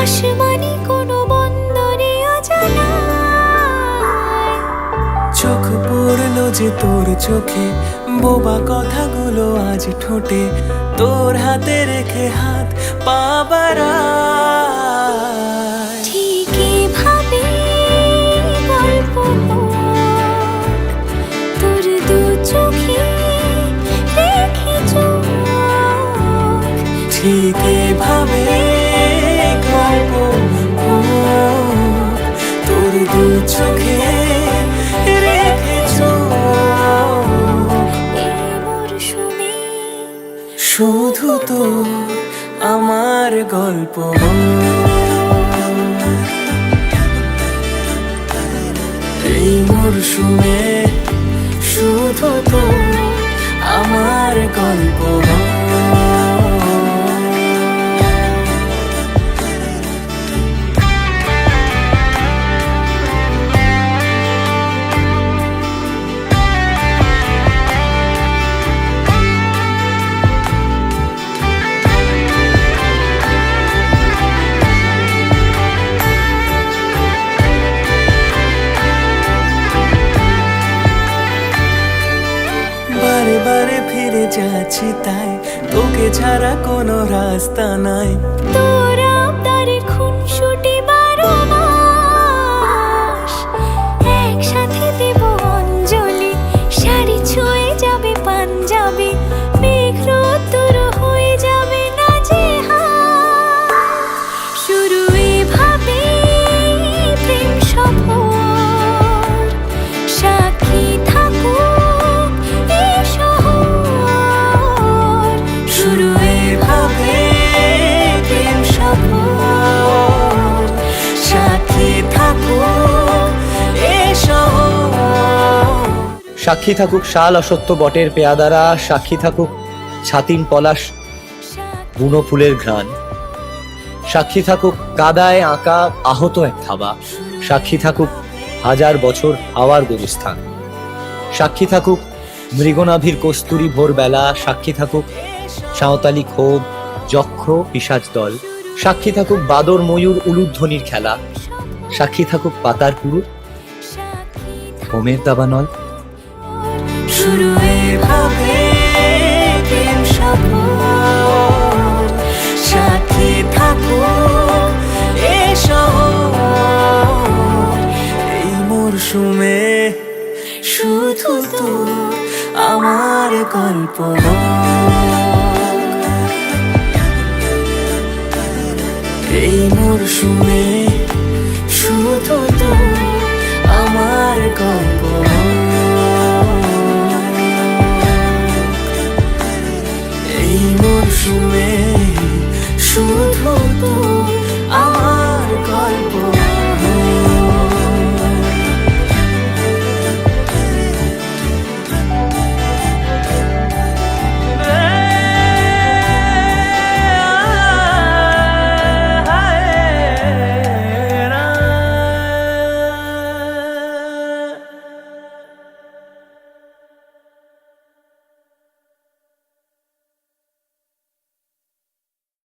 আসমানি কোনো বন্দরে অজানায় চোখ পড়লো যে তোর চোখে, বোবা কথাগুলো আজ ঠোঁটে, তোর হাতে রেখে হাত পা বাড়ায়। ঠিক এভাবে গল্প হোক, তোর দু চোখে রেখে চোখ। ঠিক এভাবে গল্প হোক, তোর দু চোখে রেখে চোখ। এই মরশুমে শুধু তো আমার গল্প। এই মরশুমে শুধু তো আমার গল্প। বারে বারে ফিরে যাচ্ছি তাই, তোকে ছাড়া কোনো রাস্তা নাই। তোর আবদারে খুনসুটি 12 মাস, একসাথে দেব অঞ্জলি, শাড়ি ছুঁয়ে যাবে পাঞ্জাবি, মেঘ রোদ্দুর হয়ে যাবে নাজেহাল। শুরু এভাবে প্রেম সফর, সাক্ষী থাকুক এই শহর। শুরু এভাবে প্রেম সফর, সাথী থাকুক এ শহর। সাক্ষী থাকুক শাল অসত্য বটের পেয়াদারা, সাক্ষী থাকুক ছাতিম পলাশ বুনো ফুলের ঘ্রাণ, সাক্ষী থাকুক কাদায় আঁকা আহত এক থাবা, সাক্ষী থাকুক হাজার বছর হাওয়ার গরুস্থান, সাক্ষী থাকুক মৃগনাভির কস্তুরী ভোরবেলা, সাক্ষী থাকুক সাঁওতালি ক্ষোভ যক্ষ পিশাচ দল, সাক্ষী থাকুক বাদর ময়ূর উলুধ্বনির খেলা, সাক্ষী থাকুক পাতার পুরু হোমের দাবানল। শুরু এভাবে প্রেম সফর, সাথী থাকুক এ শহর। এই মরশুমে শুধু তো আমার গল্প। এই মরশুমে